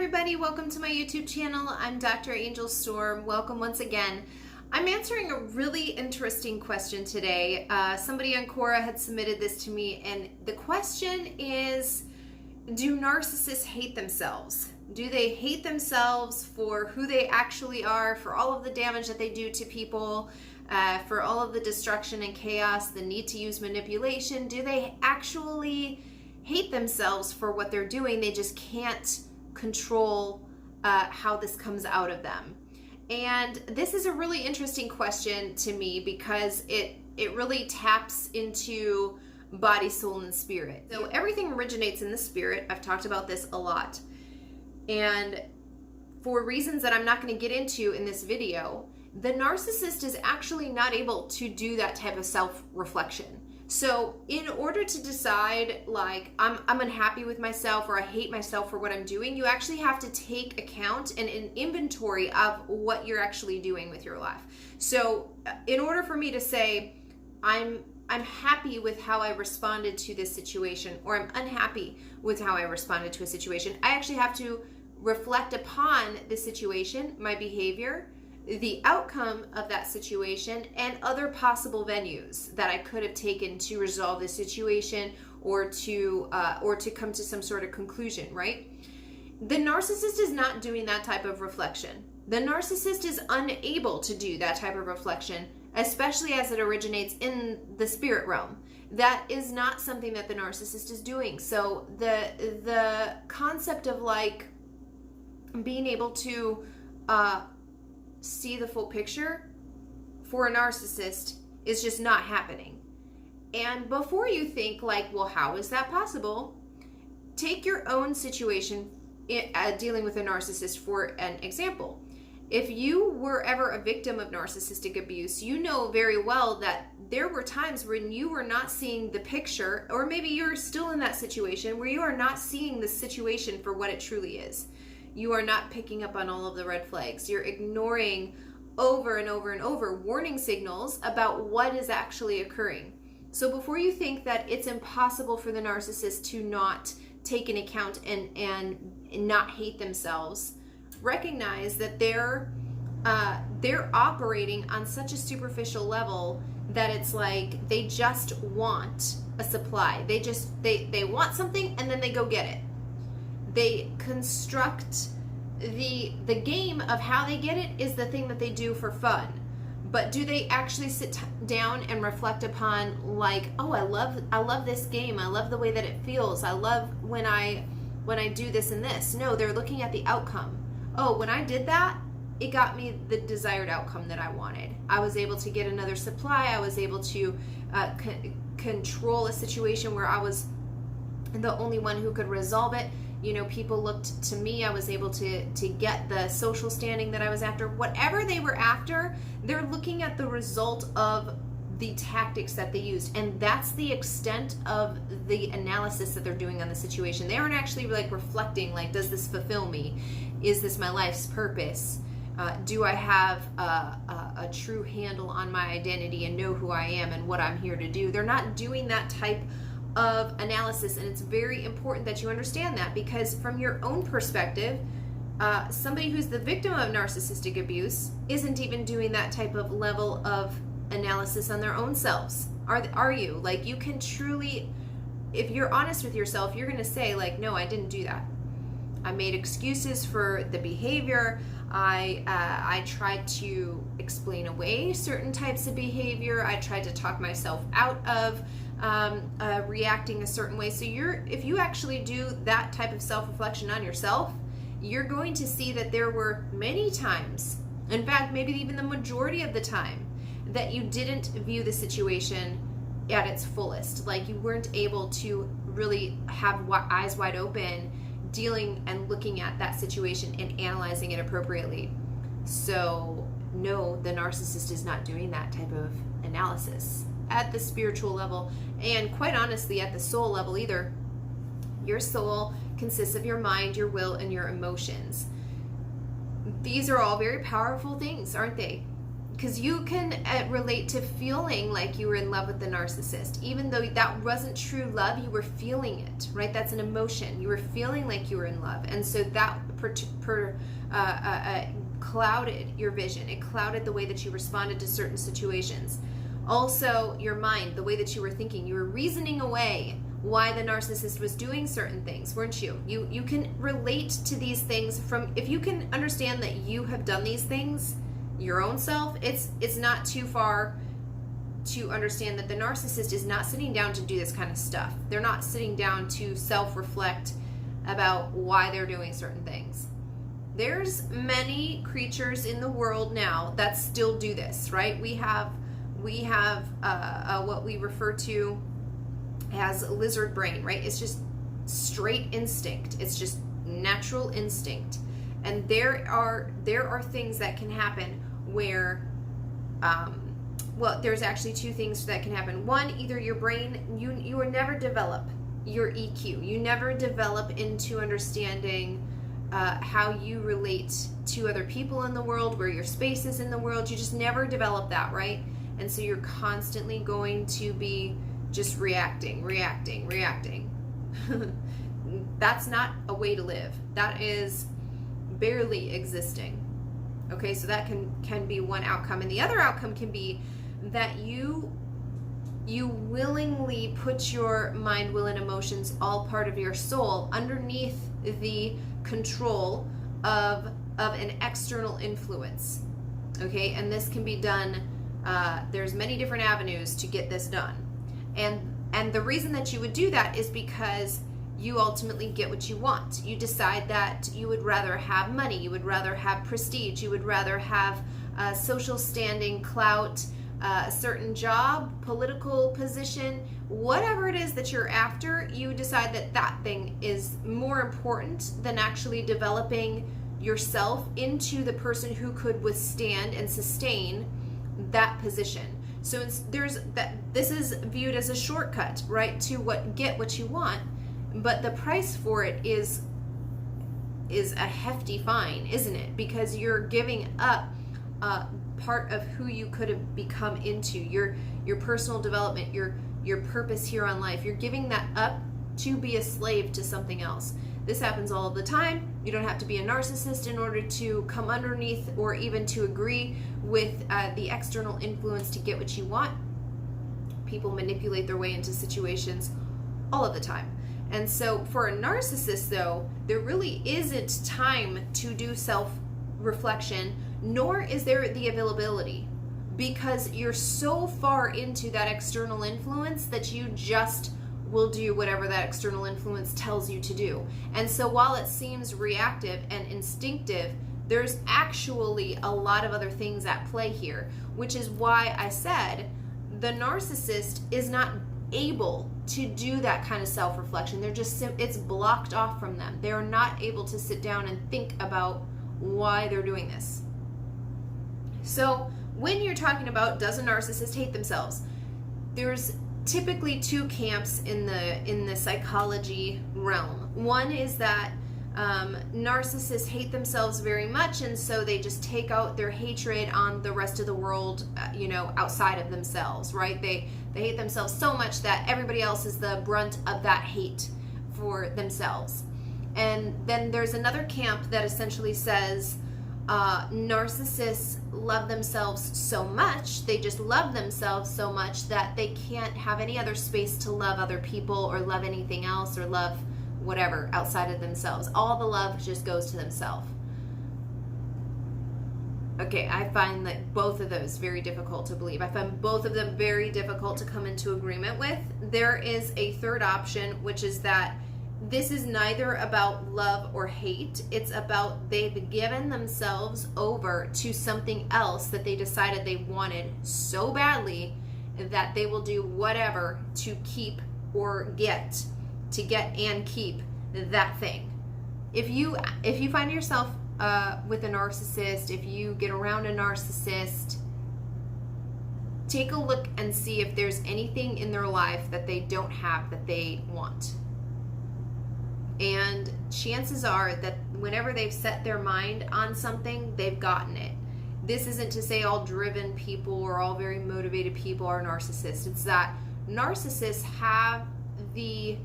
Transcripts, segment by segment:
everybody, welcome to my YouTube channel. I'm Dr. Angel Storm. Welcome once again. I'm answering a really interesting question today. Somebody on Quora had submitted this to me, and the question is, do narcissists hate themselves? Do they hate themselves for who they actually are, for all of the damage that they do to people, for all of the destruction and chaos, the need to use manipulation? Do they actually hate themselves for what they're doing? They just can't control how this comes out of them. And this is a really interesting question to me because it really taps into body, soul, and spirit. So everything originates in the spirit. I've talked about this a lot. And for reasons that I'm not going to get into in this video, the narcissist is actually not able to do that type of self-reflection. So in order to decide, like, I'm unhappy with myself or I hate myself for what I'm doing, you actually have to take account and an inventory of what you're actually doing with your life. So in order for me to say, I'm happy with how I responded to this situation, or I'm unhappy with how I responded to a situation, I actually have to reflect upon the situation, my behavior, the outcome of that situation, and other possible venues that I could have taken to resolve the situation or to come to some sort of conclusion, right? The narcissist is not doing that type of reflection. The narcissist is unable to do that type of reflection, especially as it originates in the spirit realm. That is not something that the narcissist is doing. So the concept of like being able to see the full picture for a narcissist is just not happening. And before you think like, well, how is that possible? Take your own situation dealing with a narcissist for an example. If you were ever a victim of narcissistic abuse, you know very well that there were times when you were not seeing the picture, or maybe you're still in that situation where you are not seeing the situation for what it truly is. You are not picking up on all of the red flags. You're ignoring over and over and over warning signals about what is actually occurring. So before you think that it's impossible for the narcissist to not take an account and not hate themselves, recognize that they're operating on such a superficial level that it's like they just want a supply. They want something and then they go get it. They construct the game of how they get it is the thing that they do for fun. But do they actually sit down and reflect upon like, oh, I love this game. I love the way that it feels. I love when I do this and this. No, they're looking at the outcome. Oh, when I did that, it got me the desired outcome that I wanted. I was able to get another supply. I was able to control a situation where I was the only one who could resolve it. You know, people looked to me. I was able to get the social standing that I was after. Whatever they were after, they're looking at the result of the tactics that they used. And that's the extent of the analysis that they're doing on the situation. They aren't actually like reflecting, like, does this fulfill me? Is this my life's purpose? Do I have a true handle on my identity and know who I am and what I'm here to do? They're not doing that type of analysis, and it's very important that you understand that, because from your own perspective, somebody who's the victim of narcissistic abuse isn't even doing that type of level of analysis on their own selves. Are you? Like, you can truly, if you're honest with yourself, you're going to say like, no, I didn't do that. I made excuses for the behavior. I tried to explain away certain types of behavior. I tried to talk myself out of reacting a certain way. So if you actually do that type of self-reflection on yourself, you're going to see that there were many times, in fact, maybe even the majority of the time, that you didn't view the situation at its fullest. Like, you weren't able to really have eyes wide open, dealing and looking at that situation and analyzing it appropriately. So no, the narcissist is not doing that type of analysis at the spiritual level, and quite honestly at the soul level either. Your soul consists of your mind, your will, and your emotions. These are all very powerful things, aren't they? Because you can relate to feeling like you were in love with the narcissist. Even though that wasn't true love, you were feeling it, right? That's an emotion. You were feeling like you were in love. And so that clouded your vision. It clouded the way that you responded to certain situations. Also, your mind, the way that you were thinking, you were reasoning away why the narcissist was doing certain things, weren't you? You can relate to these things from, if you can understand that you have done these things your own self, it's not too far to understand that the narcissist is not sitting down to do this kind of stuff. They're not sitting down to self-reflect about why they're doing certain things. There's many creatures in the world now that still do this, right? We have what we refer to as lizard brain, right? It's just straight instinct. It's just natural instinct. And there are things that can happen where, there's actually two things that can happen. One, either your brain, you will never develop your EQ. You never develop into understanding how you relate to other people in the world, where your space is in the world. You just never develop that, right? And so you're constantly going to be just reacting. That's not a way to live. That is barely existing. Okay, so that can be one outcome. And the other outcome can be that you willingly put your mind, will, and emotions, all part of your soul, underneath the control of an external influence. Okay, and this can be done, there's many different avenues to get this done. And the reason that you would do that is because you ultimately get what you want. You decide that you would rather have money, you would rather have prestige, you would rather have social standing, clout, a certain job, political position, whatever it is that you're after. You decide that that thing is more important than actually developing yourself into the person who could withstand and sustain that position. So this is viewed as a shortcut, right, to get what you want, but the price for it is a hefty fine, isn't it? Because you're giving up part of who you could have become into, your personal development, your purpose here on life. You're giving that up to be a slave to something else. This happens all of the time. You don't have to be a narcissist in order to come underneath or even to agree with the external influence to get what you want. People manipulate their way into situations all of the time. And so for a narcissist, though, there really isn't time to do self-reflection, nor is there the availability, because you're so far into that external influence that you just will do whatever that external influence tells you to do. And so while it seems reactive and instinctive, there's actually a lot of other things at play here, which is why I said the narcissist is not able to do that kind of self-reflection. It's blocked off from them. They're not able to sit down and think about why they're doing this. So when you're talking about, does a narcissist hate themselves, there's typically two camps in the psychology realm. One is that narcissists hate themselves very much, and so they just take out their hatred on the rest of the world, outside of themselves, right? They hate themselves so much that everybody else is the brunt of that hate for themselves. And then there's another camp that essentially says narcissists love themselves so much, they just love themselves so much that they can't have any other space to love other people or love anything else or love whatever outside of themselves. All the love just goes to themselves. Okay, I find that both of those very difficult to believe. I find both of them very difficult to come into agreement with. There is a third option, which is that this is neither about love or hate. It's about they've given themselves over to something else that they decided they wanted so badly that they will do whatever to keep or get and keep that thing. If you find yourself with a narcissist, if you get around a narcissist, take a look and see if there's anything in their life that they don't have that they want. And chances are that whenever they've set their mind on something, they've gotten it. This isn't to say all driven people or all very motivated people are narcissists. It's that narcissists have the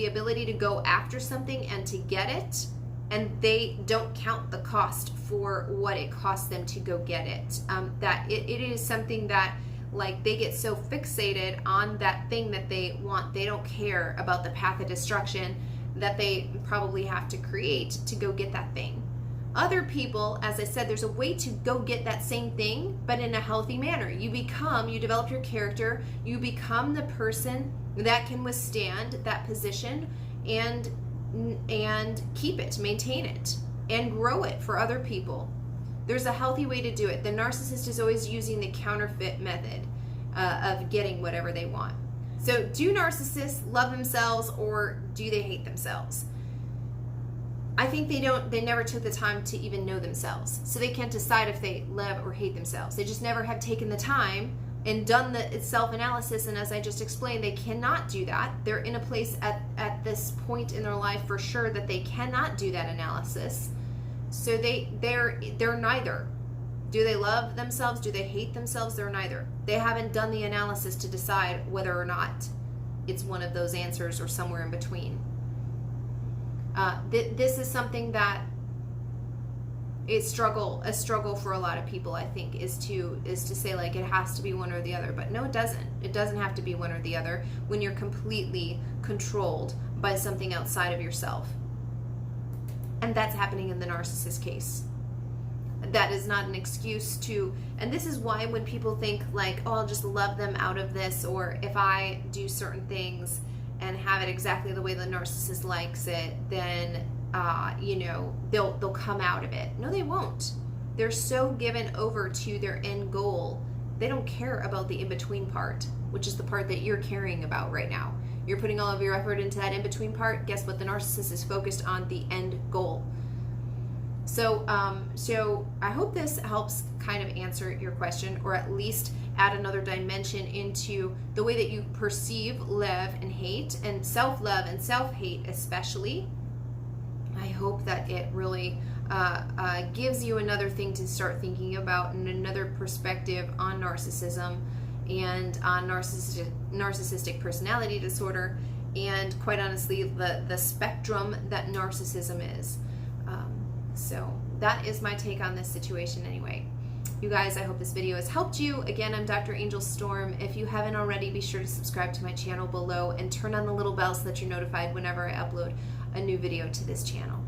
ability to go after something and to get it, and they don't count the cost for what it costs them to go get it. That it is something that, like, they get so fixated on that thing that they want, they don't care about the path of destruction that they probably have to create to go get that thing. Other people, as I said, there's a way to go get that same thing, but in a healthy manner. You develop your character, you become the person that can withstand that position and keep it, maintain it, and grow it for other people. There's a healthy way to do it. The narcissist is always using the counterfeit method of getting whatever they want. So do narcissists love themselves, or do they hate themselves? I think they never took the time to even know themselves. So they can't decide if they love or hate themselves. They just never have taken the time and done the self-analysis. And as I just explained, they cannot do that. They're in a place at this point in their life for sure that they cannot do that analysis. So they're neither. Do they love themselves? Do they hate themselves? They're neither. They haven't done the analysis to decide whether or not it's one of those answers or somewhere in between. This is something that a struggle for a lot of people, I think, is to say, like, it has to be one or the other. But no, it doesn't. It doesn't have to be one or the other when you're completely controlled by something outside of yourself. And that's happening in the narcissist case. That is not an excuse to, and this is why when people think, like, oh, I'll just love them out of this, or if I do certain things and have it exactly the way the narcissist likes it, then they'll come out of it. No, they won't. They're so given over to their end goal, they don't care about the in-between part, which is the part that you're caring about right now. You're putting all of your effort into that in-between part. Guess what? The narcissist is focused on the end goal. So I hope this helps kind of answer your question, or at least add another dimension into the way that you perceive love and hate, and self-love and self-hate especially. I hope that it really gives you another thing to start thinking about, and another perspective on narcissism and on narcissistic personality disorder, and quite honestly the spectrum that narcissism is. So that is my take on this situation anyway. You guys, I hope this video has helped you. Again, I'm Dr. Angel Storm. If you haven't already, be sure to subscribe to my channel below and turn on the little bell so that you're notified whenever I upload a new video to this channel.